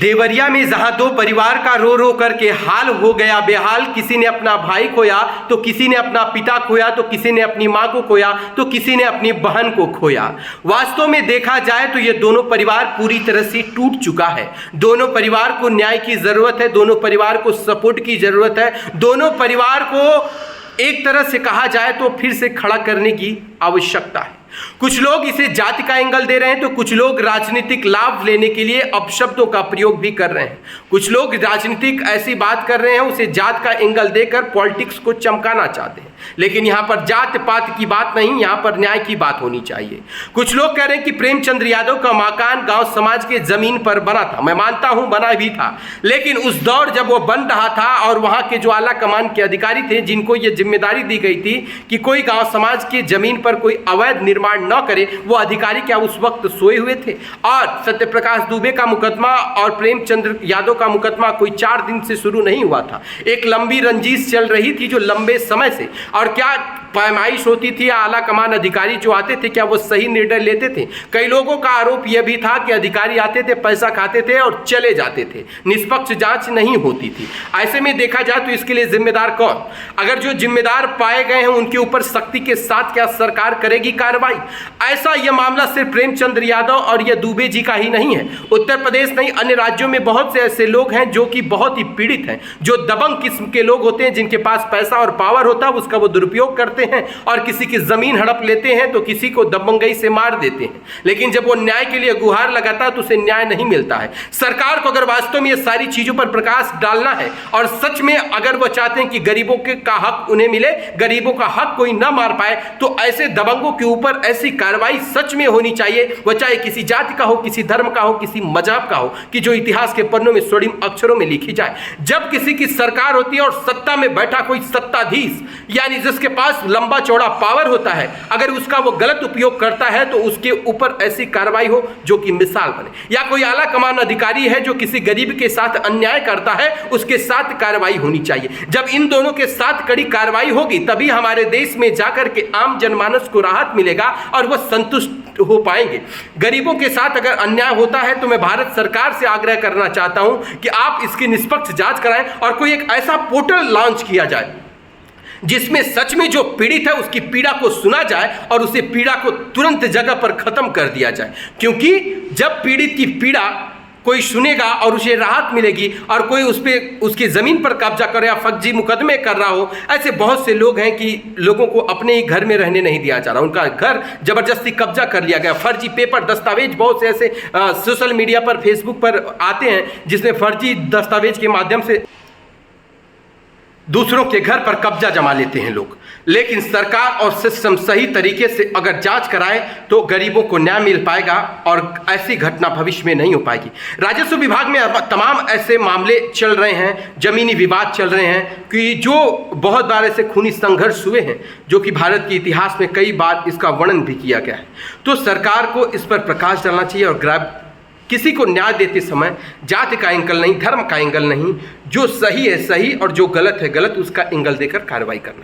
देवरिया में जहां दो परिवार का रो रो करके हाल हो गया बेहाल, किसी ने अपना भाई खोया तो किसी ने अपना पिता खोया, तो किसी ने अपनी मां को खोया, तो किसी ने अपनी बहन को खोया। वास्तव में देखा जाए तो ये दोनों परिवार पूरी तरह से टूट चुका है। दोनों परिवार को न्याय की जरूरत है, दोनों परिवार को सपोर्ट की जरूरत है, दोनों परिवार को एक तरह से कहा जाए तो फिर से खड़ा करने की आवश्यकता है। कुछ लोग इसे जाति का एंगल दे रहे हैं तो कुछ लोग राजनीतिक लाभ लेने के लिए अपशब्दों का प्रयोग भी कर रहे हैं। कुछ लोग राजनीतिक ऐसी बात कर रहे हैं, उसे जात का एंगल देकर पॉलिटिक्स को चमकाना चाहते हैं। लेकिन यहां पर जात पात की बात नहीं, यहां पर न्याय की बात होनी चाहिए। कुछ लोग कह रहे हैं कि प्रेमचंद यादव का मकान गांव समाज के जमीन पर बना था। मैं मानता हूं बना भी था, लेकिन उस दौर जब वो बन रहा था और वहां के जो आला कमान के अधिकारी थे जिनको ये जिम्मेदारी दी गई थी कि कोई गांव समाज की जमीन पर कोई अवैध निर्माण न करे, वो अधिकारी क्या उस वक्त सोए हुए थे? और सत्यप्रकाश दुबे का मुकदमा और प्रेमचंद यादव का मुकदमा कोई 4 दिन से शुरू नहीं हुआ था। एक लंबी रंजिश चल रही थी जो लंबे समय से, और क्या पैमाइश होती थी, आला कमान अधिकारी जो आते थे क्या वो सही निर्णय लेते थे? कई लोगों का आरोप यह भी था कि अधिकारी आते थे, पैसा खाते थे और चले जाते थे, निष्पक्ष जांच नहीं होती थी। ऐसे में देखा जाए तो इसके लिए जिम्मेदार कौन? अगर जो जिम्मेदार पाए गए हैं उनके ऊपर सख्ती के साथ क्या सरकार करेगी कार्रवाई? ऐसा यह मामला सिर्फ प्रेमचंद यादव और यह दुबे जी का ही नहीं है। उत्तर प्रदेश नहीं, अन्य राज्यों में बहुत से ऐसे लोग हैं जो कि बहुत ही पीड़ित हैं, जो दबंग किस्म के लोग होते हैं, जिनके पास पैसा और पावर होता है, उसका वो दुरुपयोग करते हैं और किसी की जमीन हड़प लेते हैं तो किसी को दबंगई से मार देते हैं। लेकिन जब वो न्याय के लिए गुहार लगाता है तो उसे न्याय नहीं मिलता है। सरकार को अगर वास्तव में ये सारी चीजों पर प्रकाश डालना है और सच में अगर वो चाहते हैं कि गरीबों का हक उन्हें मिले, गरीबों का हक कोई ना मार पाए, तो ऐसे दबंगों के ऊपर ऐसी कार्रवाई सच में होनी चाहिए। वह चाहे किसी जाति का हो, किसी धर्म का हो, किसी मजहब का हो, कि जो इतिहास के पन्नों में स्वर्णिम अक्षरों में लिखी जाए। जब किसी की सरकार होती है और सत्ता में बैठा कोई सत्ताधीश, यानी जिसके पास लंबा चौड़ा पावर होता है, अगर उसका वो गलत उपयोग करता है तो उसके ऊपर ऐसी कार्रवाई हो जो कि मिसाल बने। या कोई आला कमान अधिकारी है जो किसी गरीब के साथ अन्याय करता है, उसके साथ कार्रवाई होनी चाहिए। जब इन दोनों के साथ कड़ी कार्रवाई होगी तभी हमारे देश में जाकर के आम जनमानस को राहत मिलेगा और वह संतुष्ट हो पाएंगे। गरीबों के साथ अगर अन्याय होता है तो मैं भारत सरकार से आग्रह करना चाहता हूं कि आप इसकी निष्पक्ष जांच कराएं और कोई एक ऐसा पोर्टल लॉन्च किया जाए जिसमें सच में जो पीड़ित है उसकी पीड़ा को सुना जाए और उसे पीड़ा को तुरंत जगह पर खत्म कर दिया जाए। क्योंकि जब पीड़ित की पीड़ा कोई सुनेगा और उसे राहत मिलेगी और कोई उस पे उसकी ज़मीन पर कब्जा करे या फर्जी मुकदमे कर रहा हो, ऐसे बहुत से लोग हैं कि लोगों को अपने ही घर में रहने नहीं दिया जा रहा, उनका घर ज़बरदस्ती कब्जा कर लिया गया। फर्जी पेपर दस्तावेज बहुत से ऐसे सोशल मीडिया पर, फेसबुक पर आते हैं जिसमें फर्जी दस्तावेज के माध्यम से दूसरों के घर पर कब्जा जमा लेते हैं लोग। लेकिन सरकार और सिस्टम सही तरीके से अगर जांच कराए तो गरीबों को न्याय मिल पाएगा और ऐसी घटना भविष्य में नहीं हो पाएगी। राजस्व विभाग में तमाम ऐसे मामले चल रहे हैं, जमीनी विवाद चल रहे हैं कि जो बहुत बार ऐसे खूनी संघर्ष हुए हैं जो कि भारत के इतिहास में कई बार इसका वर्णन भी किया गया है। तो सरकार को इस पर प्रकाश डालना चाहिए और किसी को न्याय देते समय जाति का एंगल नहीं, धर्म का एंगल नहीं, जो सही है सही और जो गलत है गलत, उसका एंगल देकर कार्रवाई करना।